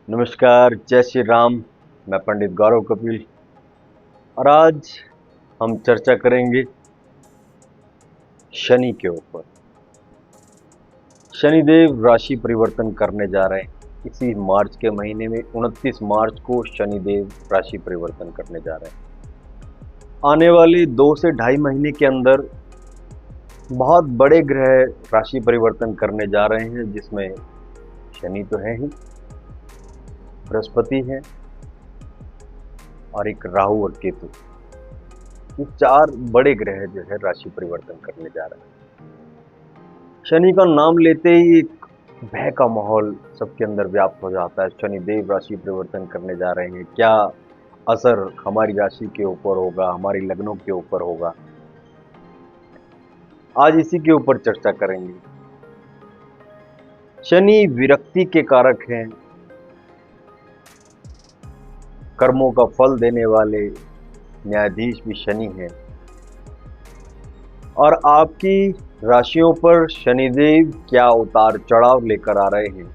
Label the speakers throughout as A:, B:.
A: नमस्कार, जय श्री राम। मैं पंडित गौरव कपिल और आज हम चर्चा करेंगे शनि के ऊपर। शनिदेव राशि परिवर्तन करने जा रहे हैं। इसी मार्च के महीने में 29 मार्च को शनिदेव राशि परिवर्तन करने जा रहे हैं। आने वाले 2 से ढाई महीने के अंदर बहुत बड़े ग्रह राशि परिवर्तन करने जा रहे हैं, जिसमें शनि तो है ही, बृहस्पति है और एक राहु और केतु। ये 4 बड़े ग्रह जो है राशि परिवर्तन करने जा रहे हैं। शनि का नाम लेते ही एक भय का माहौल सबके अंदर व्याप्त हो जाता है। शनिदेव राशि परिवर्तन करने जा रहे हैं, क्या असर हमारी राशि के ऊपर होगा, हमारी लग्नों के ऊपर होगा। आज इसी के ऊपर चर्चा करेंगे। शनि विरक्ति के कारक हैं, कर्मों का फल देने वाले न्यायाधीश भी शनि हैं और आपकी राशियों पर शनिदेव क्या उतार चढ़ाव लेकर आ रहे हैं,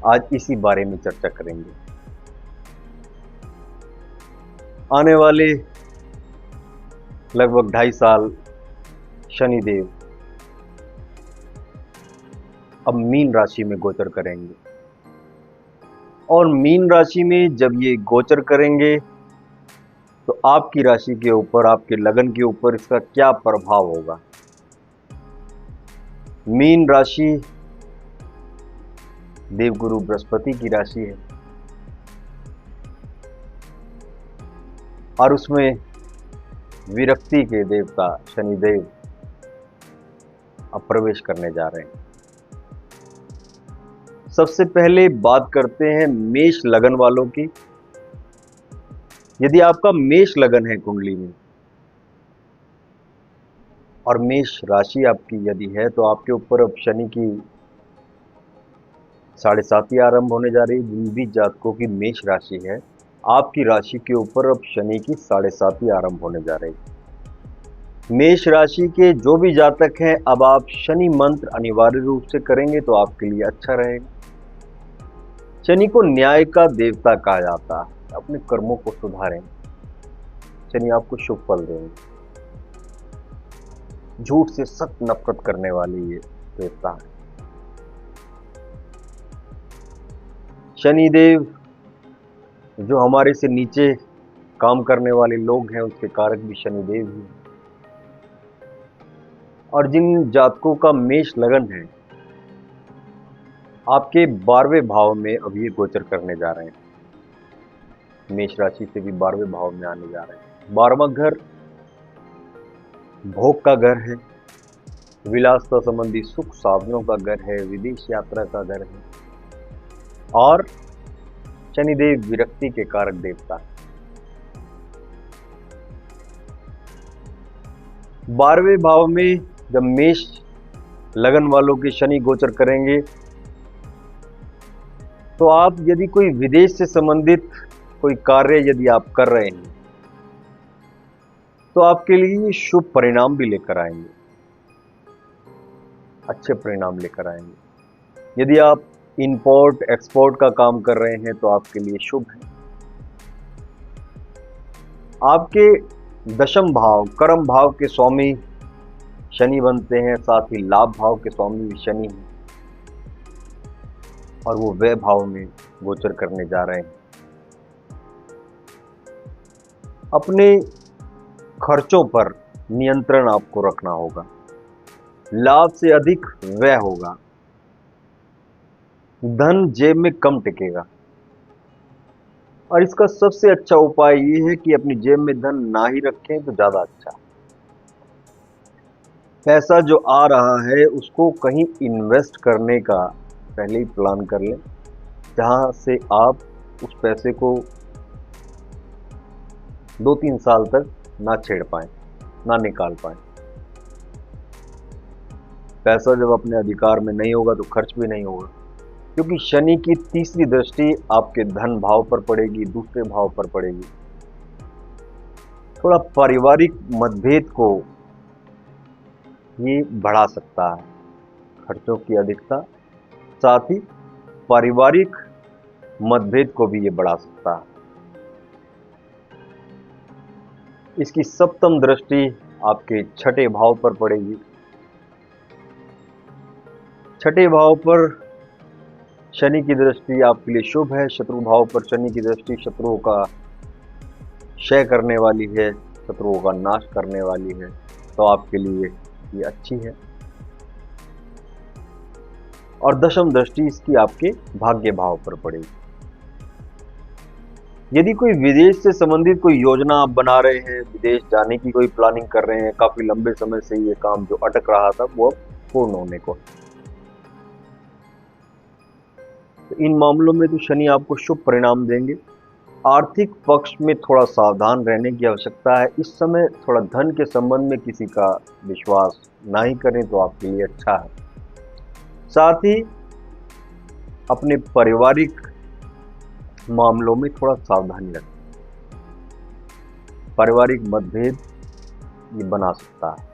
A: आज इसी बारे में चर्चा करेंगे। आने वाले लगभग 2.5 साल शनिदेव अब मीन राशि में गोचर करेंगे और मीन राशि में जब ये गोचर करेंगे तो आपकी राशि के ऊपर, आपके लगन के ऊपर इसका क्या प्रभाव होगा। मीन राशि देवगुरु बृहस्पति की राशि है और उसमें विरक्ति के देवता शनिदेव अब प्रवेश करने जा रहे हैं। सबसे पहले बात करते हैं मेष लगन वालों की। यदि आपका मेष लगन है कुंडली में और मेष राशि आपकी यदि है, तो आपके ऊपर अब शनि की 7.5 आरंभ होने जा रही है। जिन भी जातकों की मेष राशि है, आपकी राशि के ऊपर अब शनि की 7.5 आरंभ होने जा रही है। मेष राशि के जो भी जातक हैं, अब आप शनि मंत्र अनिवार्य रूप से करेंगे तो आपके लिए अच्छा रहेगा। शनि को न्याय का देवता कहा जाता है। अपने कर्मों को सुधारें, शनि आपको शुभ फल देंगे। झूठ से सख्त नफरत करने वाली ये देवता है। शनिदेव जो हमारे से नीचे काम करने वाले लोग हैं, उसके कारक भी शनिदेव ही हैं। और जिन जातकों का मेष लगन है, आपके 12वें भाव में अब ये गोचर करने जा रहे हैं। मेष राशि से भी 12वें भाव में आने जा रहे हैं। 12वां घर भोग का घर है, विलासता संबंधी सुख साधनों का घर है, विदेश यात्रा का घर है और शनिदेव विरक्ति के कारक देवता है। 12वें भाव में जब मेष लगन वालों के शनि गोचर करेंगे तो आप यदि कोई विदेश से संबंधित कोई कार्य यदि आप कर रहे हैं तो आपके लिए शुभ परिणाम भी लेकर आएंगे, अच्छे परिणाम लेकर आएंगे। यदि आप इंपोर्ट एक्सपोर्ट का काम कर रहे हैं तो आपके लिए शुभ है। आपके दशम भाव कर्म भाव के स्वामी शनि बनते हैं, साथ ही लाभ भाव के स्वामी भी शनि हैं और वो व्यय भाव में गोचर करने जा रहे हैं। अपने खर्चों पर नियंत्रण आपको रखना होगा। लाभ से अधिक व्यय होगा, धन जेब में कम टिकेगा और इसका सबसे अच्छा उपाय ये है कि अपनी जेब में धन ना ही रखें तो ज्यादा अच्छा। पैसा जो आ रहा है उसको कहीं इन्वेस्ट करने का पहले ही प्लान कर लें, जहां से आप उस पैसे को 2-3 साल तक ना छेड़ पाएं, ना निकाल पाएं। पैसा जब अपने अधिकार में नहीं होगा तो खर्च भी नहीं होगा, क्योंकि शनि की तीसरी दृष्टि आपके धन भाव पर पड़ेगी, दूसरे भाव पर पड़ेगी। थोड़ा पारिवारिक मतभेद को ये बढ़ा सकता है, खर्चों की अधिकता, साथ ही पारिवारिक मतभेद को भी ये बढ़ा सकता है। इसकी सप्तम दृष्टि आपके छठे भाव पर पड़ेगी। छठे भाव पर शनि की दृष्टि आपके लिए शुभ है। शत्रु भाव पर शनि की दृष्टि शत्रुओं का क्षय करने वाली है, शत्रुओं का नाश करने वाली है, तो आपके लिए ये अच्छी है। और दशम दृष्टि इसकी आपके भाग्य भाव पर पड़ेगी। यदि कोई विदेश से संबंधित कोई योजना आप बना रहे हैं, विदेश जाने की कोई प्लानिंग कर रहे हैं, काफी लंबे समय से ये काम जो अटक रहा था वो अब पूर्ण होने को, तो इन मामलों में तो शनि आपको शुभ परिणाम देंगे। आर्थिक पक्ष में थोड़ा सावधान रहने की आवश्यकता है। इस समय थोड़ा धन के संबंध में किसी का विश्वास ना ही करें तो आपके लिए अच्छा है। साथ ही अपने पारिवारिक मामलों में थोड़ा सावधानी रखें। पारिवारिक मतभेद ये बना सकता है।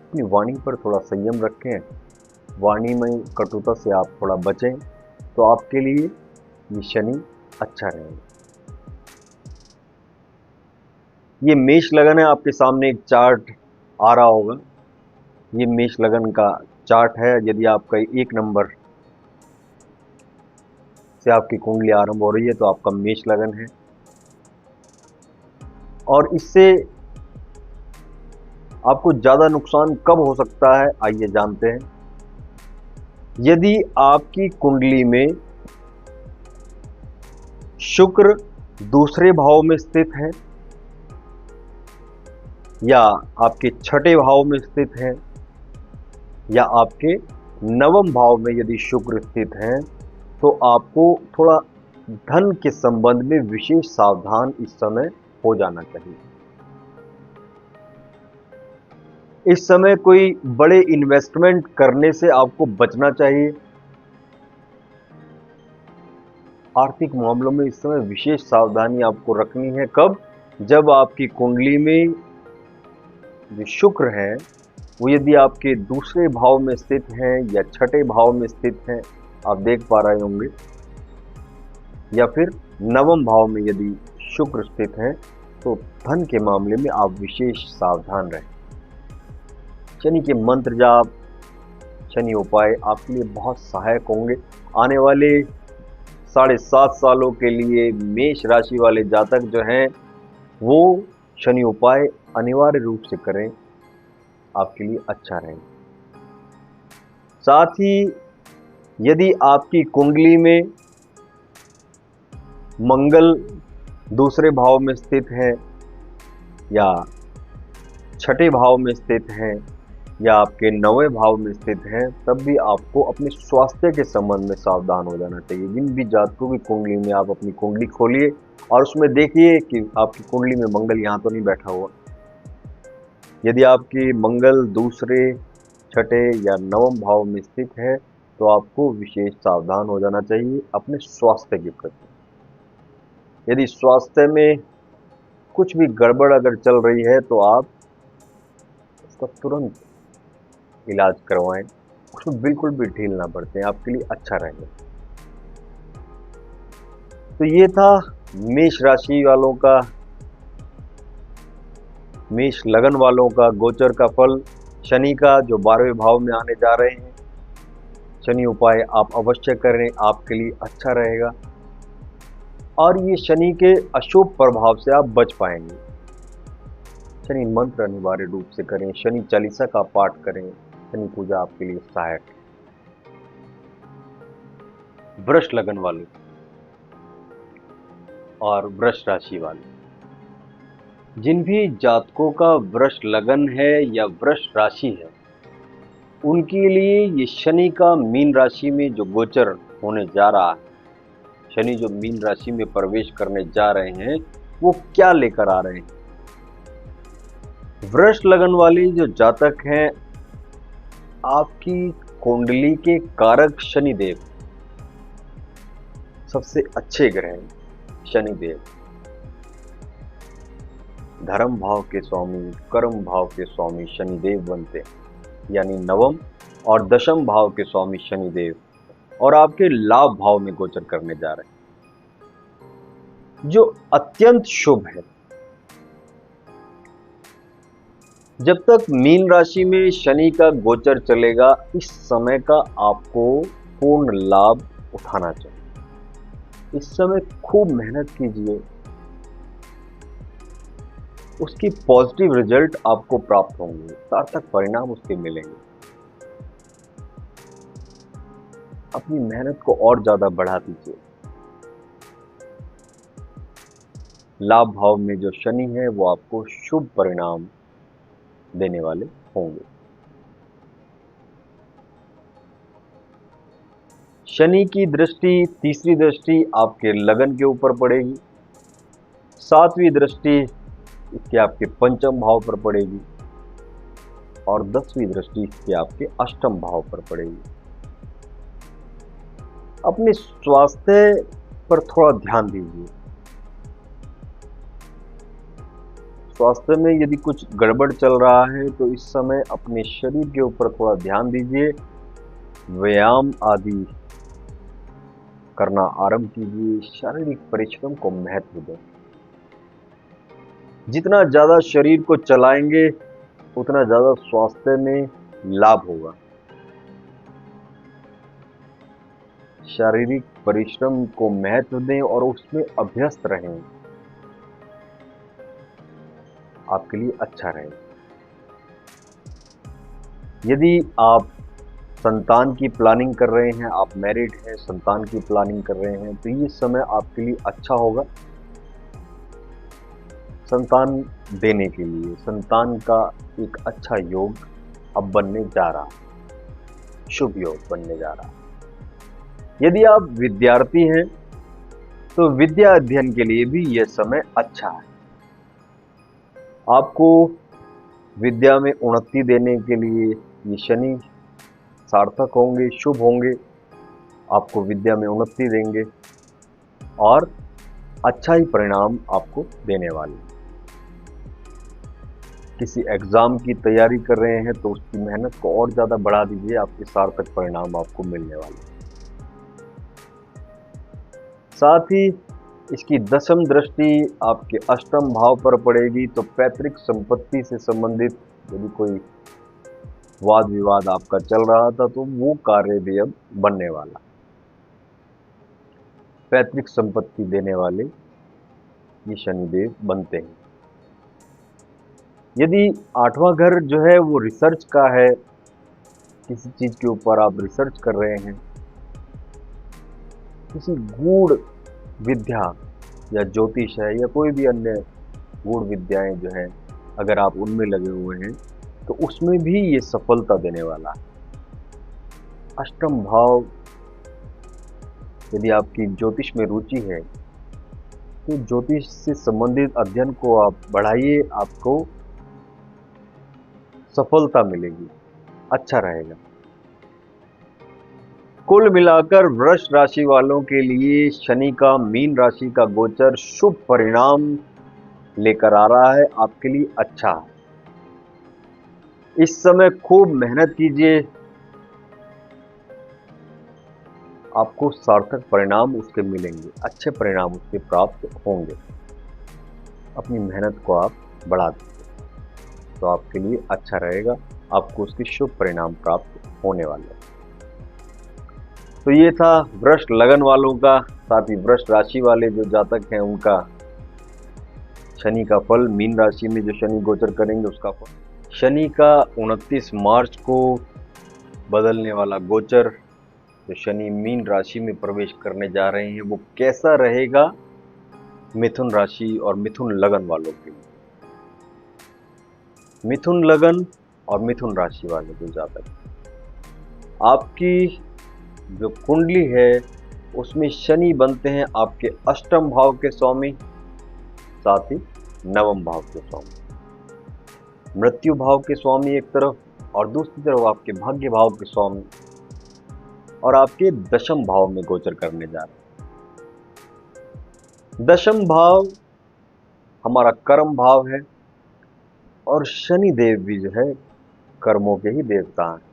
A: अपनी वाणी पर थोड़ा संयम रखें, वाणी में कटुता से आप थोड़ा बचें, तो आपके लिए ये शनि अच्छा रहेगा। ये मेष लगन है, आपके सामने एक चार्ट आ रहा होगा। ये मेष लगन का चार्ट है। यदि आपका 1 नंबर से आपकी कुंडली आरंभ हो रही है तो आपका मेष लगन है। और इससे आपको ज्यादा नुकसान कब हो सकता है, आइए जानते हैं। यदि आपकी कुंडली में शुक्र दूसरे भाव में स्थित है या आपके छठे भाव में स्थित है या आपके नवम भाव में यदि शुक्र स्थित है, तो आपको थोड़ा धन के संबंध में विशेष सावधान इस समय हो जाना चाहिए। इस समय कोई बड़े इन्वेस्टमेंट करने से आपको बचना चाहिए। आर्थिक मामलों में इस समय विशेष सावधानी आपको रखनी है। कब? जब आपकी कुंडली में जो शुक्र है वो यदि आपके दूसरे भाव में स्थित हैं या छठे भाव में स्थित हैं, आप देख पा रहे होंगे, या फिर नवम भाव में यदि शुक्र स्थित है, तो धन के मामले में आप विशेष सावधान रहें। शनि के मंत्र जाप, शनि उपाय आपके लिए बहुत सहायक होंगे। आने वाले 7.5 सालों के लिए मेष राशि वाले जातक जो हैं वो शनि उपाय अनिवार्य रूप से करें, आपके लिए अच्छा रहेगा। साथ ही यदि आपकी कुंडली में मंगल दूसरे भाव में स्थित है या छठे भाव में स्थित है या आपके 9वें भाव में स्थित है, तब भी आपको अपने स्वास्थ्य के संबंध में सावधान हो जाना चाहिए। जिन भी जातकों की कुंडली में आप अपनी कुंडली खोलिए और उसमें देखिए कि आपकी कुंडली में मंगल यहाँ तो नहीं बैठा हुआ। यदि आपकी मंगल दूसरे, छठे या नवम भाव में स्थित है तो आपको विशेष सावधान हो जाना चाहिए अपने स्वास्थ्य के प्रति। यदि स्वास्थ्य में कुछ भी गड़बड़ अगर चल रही है तो आप इसका तुरंत इलाज करवाएं, उसमें बिल्कुल भी ढील ना बरतें, आपके लिए अच्छा रहेगा। तो ये था मेष राशि वालों का, मेष लगन वालों का गोचर का फल शनि का, जो 12वें भाव में आने जा रहे हैं। शनि उपाय आप अवश्य करें, आपके लिए अच्छा रहेगा और ये शनि के अशुभ प्रभाव से आप बच पाएंगे। शनि मंत्र अनिवार्य रूप से करें, शनि चालीसा का पाठ करें, शनि पूजा आपके लिए सहायक है। वृष लगन वाले और वृष राशि वाले, जिन भी जातकों का वृष लगन है या वृष राशि है, उनके लिए ये शनि का मीन राशि में जो गोचर होने जा रहा है, शनि जो मीन राशि में प्रवेश करने जा रहे हैं, वो क्या लेकर आ रहे हैं। वृष लगन वाली जो जातक हैं, आपकी कुंडली के कारक शनिदेव, सबसे अच्छे ग्रह शनिदेव, धर्म भाव के स्वामी, कर्म भाव के स्वामी शनिदेव बनते हैं, यानी नवम और दशम भाव के स्वामी शनिदेव और आपके लाभ भाव में गोचर करने जा रहे हैं, जो अत्यंत शुभ है। जब तक मीन राशि में शनि का गोचर चलेगा, इस समय का आपको पूर्ण लाभ उठाना चाहिए। इस समय खूब मेहनत कीजिए, उसकी पॉजिटिव रिजल्ट आपको प्राप्त होंगे, सार्थक परिणाम उसके मिलेंगे। अपनी मेहनत को और ज्यादा बढ़ा दीजिए। लाभ भाव में जो शनि है वो आपको शुभ परिणाम देने वाले होंगे। शनि की दृष्टि, तीसरी दृष्टि आपके लगन के ऊपर पड़ेगी। सातवीं दृष्टि इसके आपके पंचम भाव पर पड़ेगी और 10वीं दृष्टि इसके आपके अष्टम भाव पर पड़ेगी। अपने स्वास्थ्य पर थोड़ा ध्यान दीजिए। स्वास्थ्य में यदि कुछ गड़बड़ चल रहा है तो इस समय अपने शरीर के ऊपर थोड़ा ध्यान दीजिए। व्यायाम आदि करना आरंभ कीजिए। शारीरिक परिश्रम को महत्व दें। जितना ज्यादा शरीर को चलाएंगे उतना ज्यादा स्वास्थ्य में लाभ होगा। शारीरिक परिश्रम को महत्व दें और उसमें अभ्यस्त रहें, आपके लिए अच्छा रहेगा। यदि आप संतान की प्लानिंग कर रहे हैं, आप मैरिड हैं, संतान की प्लानिंग कर रहे हैं, तो ये समय आपके लिए अच्छा होगा संतान देने के लिए। संतान का एक अच्छा योग अब बनने जा रहा है, शुभ योग बनने जा रहा है। यदि आप विद्यार्थी हैं तो विद्या अध्ययन के लिए भी यह समय अच्छा है। आपको विद्या में उन्नति देने के लिए ये शनि सार्थक होंगे, शुभ होंगे, आपको विद्या में उन्नति देंगे और अच्छा ही परिणाम आपको देने वाले। किसी एग्जाम की तैयारी कर रहे हैं तो उसकी मेहनत को और ज्यादा बढ़ा दीजिए, आपके सार्थक परिणाम आपको मिलने वाले। साथ ही इसकी दशम दृष्टि आपके अष्टम भाव पर पड़ेगी, तो पैतृक संपत्ति से संबंधित यदि कोई वाद विवाद आपका चल रहा था तो वो कार्य भी अब बनने वाला। पैतृक संपत्ति देने वाले ये शनिदेव बनते हैं। यदि आठवां घर जो है वो रिसर्च का है, किसी चीज के ऊपर आप रिसर्च कर रहे हैं, किसी गूढ़ विद्या या ज्योतिष है या कोई भी अन्य गूढ़ विद्याएं जो है, अगर आप उनमें लगे हुए हैं तो उसमें भी ये सफलता देने वाला है। अष्टम भाव, यदि आपकी ज्योतिष में रुचि है तो ज्योतिष से संबंधित अध्ययन को आप बढ़ाइए, आपको सफलता मिलेगी, अच्छा रहेगा। कुल मिलाकर वृष राशि वालों के लिए शनि का मीन राशि का गोचर शुभ परिणाम लेकर आ रहा है, आपके लिए अच्छा है। इस समय खूब मेहनत कीजिए, आपको सार्थक परिणाम उसके मिलेंगे, अच्छे परिणाम उसके प्राप्त होंगे। अपनी मेहनत को आप बढ़ा दीजिए तो आपके लिए अच्छा रहेगा, आपको उसके शुभ परिणाम प्राप्त होने वाले हैं। तो ये था वृष लगन वालों का, साथ ही वृष राशि वाले जो जातक हैं उनका शनि का फल। मीन राशि में जो शनि गोचर करेंगे उसका फल। शनि का 29 मार्च को बदलने वाला गोचर, जो शनि मीन राशि में प्रवेश करने जा रहे हैं, वो कैसा रहेगा मिथुन राशि और मिथुन लगन वालों के लिए। मिथुन लगन और मिथुन राशि वाले जो जातक, आपकी जो कुंडली है उसमें शनि बनते हैं आपके अष्टम भाव के स्वामी, साथ ही नवम भाव के स्वामी। मृत्यु भाव के स्वामी एक तरफ और दूसरी तरफ आपके भाग्य भाव के स्वामी, और आपके दशम भाव में गोचर करने जा रहे हैं। दशम भाव हमारा कर्म भाव है और शनि देव भी जो है कर्मों के ही देवता हैं।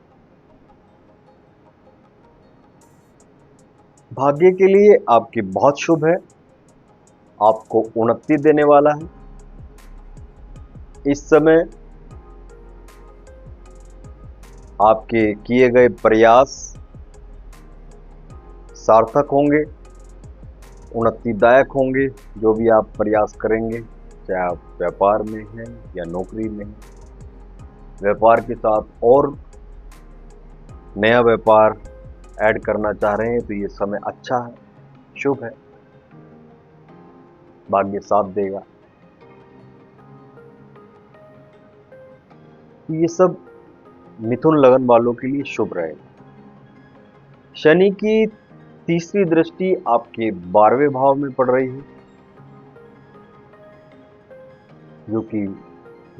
A: भाग्य के लिए आपकी बहुत शुभ है, आपको उन्नति देने वाला है। इस समय आपके किए गए प्रयास सार्थक होंगे, उन्नतिदायक होंगे। जो भी आप प्रयास करेंगे, चाहे आप व्यापार में हैं या नौकरी में हैं, व्यापार के साथ और नया व्यापार ऐड करना चाह रहे हैं तो ये समय अच्छा है, शुभ है, भाग्य साथ देगा। तो ये सब मिथुन लगन वालों के लिए शुभ रहेगा। शनि की तीसरी दृष्टि आपके 12वें भाव में पड़ रही है, जो कि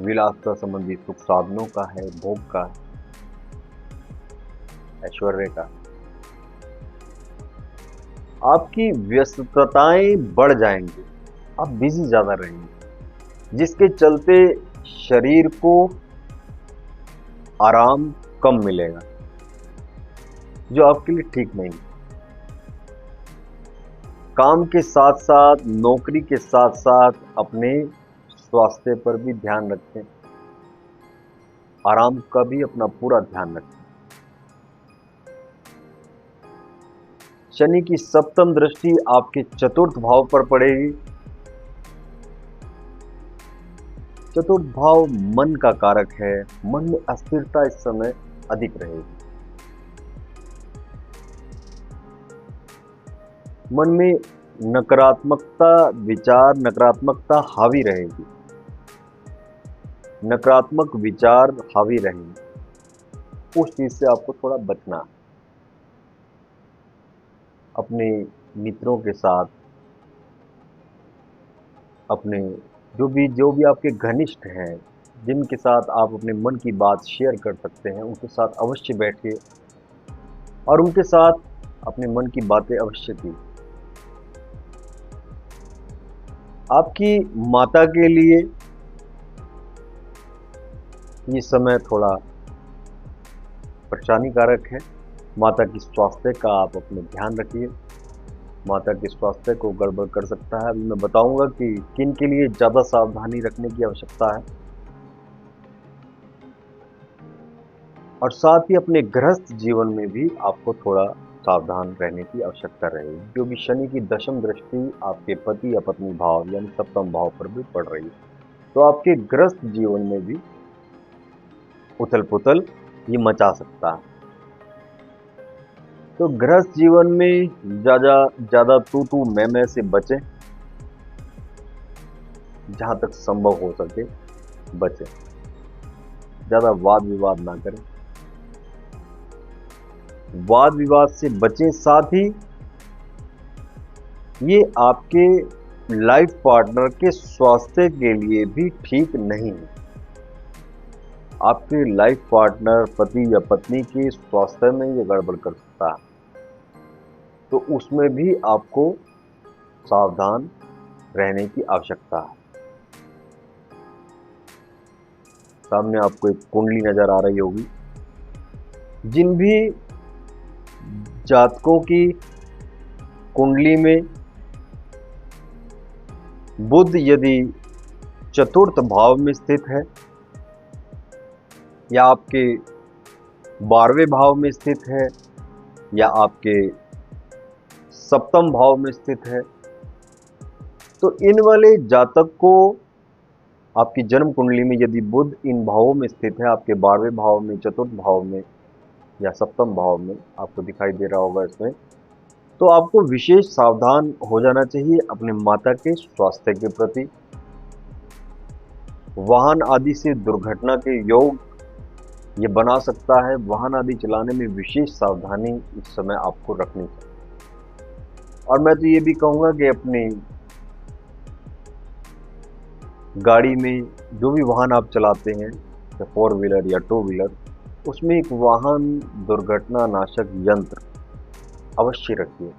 A: विलासता संबंधी सुख साधनों का है, भोग का है, ऐश्वर्य का। आपकी व्यस्तताएं बढ़ जाएंगी, आप बिजी ज्यादा रहेंगे, जिसके चलते शरीर को आराम कम मिलेगा, जो आपके लिए ठीक नहीं। काम के साथ साथ, नौकरी के साथ साथ अपने स्वास्थ्य पर भी ध्यान रखें, आराम का भी अपना पूरा ध्यान रखें। शनि की सप्तम दृष्टि आपके चतुर्थ भाव पर पड़ेगी। चतुर्थ भाव मन का कारक है, मन में अस्थिरता इस समय अधिक रहेगी। मन में नकारात्मकता विचार, नकारात्मकता हावी रहेगी, नकारात्मक विचार हावी रहेंगे। उस चीज से आपको थोड़ा बचना है। अपने मित्रों के साथ, अपने जो भी आपके घनिष्ठ हैं, जिनके साथ आप अपने मन की बात शेयर कर सकते हैं, उनके साथ अवश्य बैठिए और उनके साथ अपने मन की बातें अवश्य की। आपकी माता के लिए ये समय थोड़ा परेशानी कारक है। माता की स्वास्थ्य का आप अपने ध्यान रखिए, माता के स्वास्थ्य को गड़बड़ कर सकता है। अभी मैं बताऊंगा कि किन के लिए ज़्यादा सावधानी रखने की आवश्यकता है। और साथ ही अपने गृहस्थ जीवन में भी आपको थोड़ा सावधान रहने की आवश्यकता रहेगी, क्योंकि शनि की दशम दृष्टि आपके पति या पत्नी भाव यानी सप्तम भाव पर भी पड़ रही है। तो आपके गृहस्थ जीवन में भी उथल पुथल ये मचा सकता है। तो गृहस्थ जीवन में ज़्यादा तू मैं से बचें, जहाँ तक संभव हो सके बचें, ज़्यादा वाद विवाद ना करें, वाद विवाद से बचें। साथ ही ये आपके लाइफ पार्टनर के स्वास्थ्य के लिए भी ठीक नहीं है। आपके लाइफ पार्टनर पति या पत्नी के स्वास्थ्य में ये गड़बड़ कर सकता है, तो उसमें भी आपको सावधान रहने की आवश्यकता है। सामने आपको एक कुंडली नजर आ रही होगी। जिन भी जातकों की कुंडली में बुध यदि चतुर्थ भाव में स्थित है या आपके 12वें भाव में स्थित है या आपके सप्तम भाव में स्थित है, तो इन वाले जातक को आपकी जन्म कुंडली में यदि बुध इन भावों में स्थित है, आपके 12वें भाव में, चतुर्थ भाव में या सप्तम भाव में, आपको दिखाई दे रहा होगा इसमें, तो आपको विशेष सावधान हो जाना चाहिए अपने माता के स्वास्थ्य के प्रति। वाहन आदि से दुर्घटना के योग ये बना सकता है। वाहन आदि चलाने में विशेष सावधानी इस समय आपको रखनी चाहिए। और मैं तो ये भी कहूँगा कि अपनी गाड़ी में जो भी वाहन आप चलाते हैं, चाहे 4 व्हीलर या 2 व्हीलर, उसमें एक वाहन दुर्घटना नाशक यंत्र अवश्य रखिए,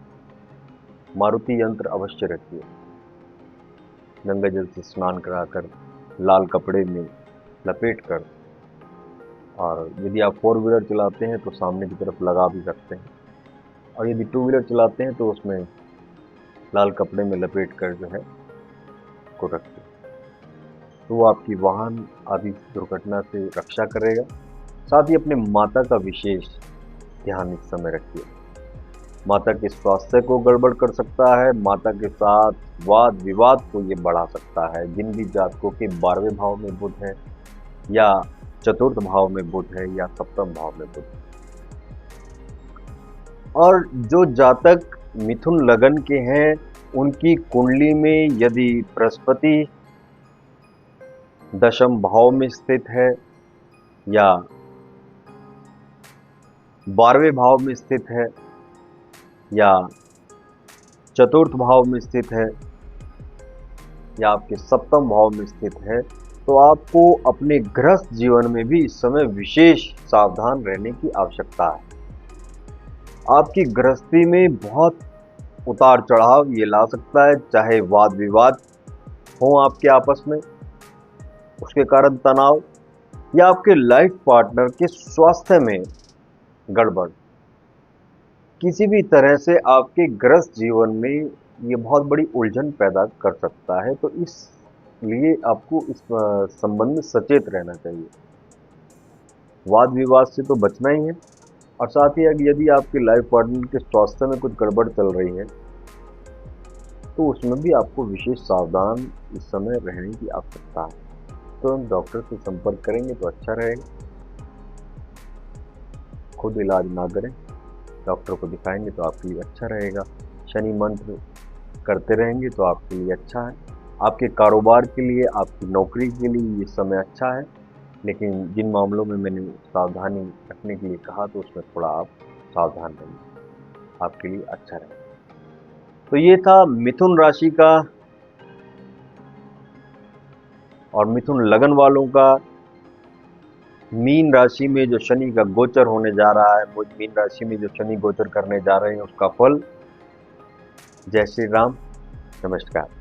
A: मारुति यंत्र अवश्य रखिए। गंगा जल से स्नान कराकर, लाल कपड़े में लपेट कर, और यदि आप 4 व्हीलर चलाते हैं तो सामने की तरफ लगा भी सकते हैं। और यदि टू व्हीलर चलाते हैं तो उसमें लाल कपड़े में लपेट कर जो है को रखिए, तो वो आपकी वाहन आदि दुर्घटना से रक्षा करेगा। साथ ही अपने माता का विशेष ध्यान इस समय रखिए। माता के स्वास्थ्य को गड़बड़ कर सकता है, माता के साथ वाद विवाद को ये बढ़ा सकता है। जिन भी जातकों के 12वें भाव में बुध है या चतुर्थ भाव में बुध है या सप्तम भाव में बुध है, और जो जातक मिथुन लगन के हैं उनकी कुंडली में यदि बृहस्पति दशम भाव में स्थित है या 12वें भाव में स्थित है या चतुर्थ भाव में स्थित है या आपके सप्तम भाव में स्थित है, तो आपको अपने गृहस्थ जीवन में भी इस समय विशेष सावधान रहने की आवश्यकता है। आपकी गृहस्थी में बहुत उतार चढ़ाव ये ला सकता है, चाहे वाद विवाद हो आपके आपस में उसके कारण तनाव, या आपके लाइफ पार्टनर के स्वास्थ्य में गड़बड़, किसी भी तरह से आपके गृहस्थ जीवन में ये बहुत बड़ी उलझन पैदा कर सकता है। तो इसलिए आपको इस संबंध में सचेत रहना चाहिए। वाद विवाद से तो बचना ही है, और साथ ही यदि आपके लाइफ पार्टनर के स्वास्थ्य में कुछ गड़बड़ चल रही है तो उसमें भी आपको विशेष सावधान इस समय रहने की आवश्यकता है। तो हम डॉक्टर से संपर्क करेंगे तो अच्छा रहेगा। खुद इलाज ना करें, डॉक्टर को दिखाएंगे तो आपके लिए अच्छा रहेगा। शनि मंत्र करते रहेंगे तो आपके लिए अच्छा है। आपके कारोबार के लिए, आपकी नौकरी के लिए ये समय अच्छा है, लेकिन जिन मामलों में मैंने सावधानी रखने के लिए कहा तो उसमें थोड़ा आप सावधान रहिए, आपके लिए अच्छा रहेगा। तो ये था मिथुन राशि का और मिथुन लगन वालों का मीन राशि में जो शनि का गोचर होने जा रहा है, वो मीन राशि में जो शनि गोचर करने जा रहे हैं उसका फल। जय श्री राम, नमस्कार।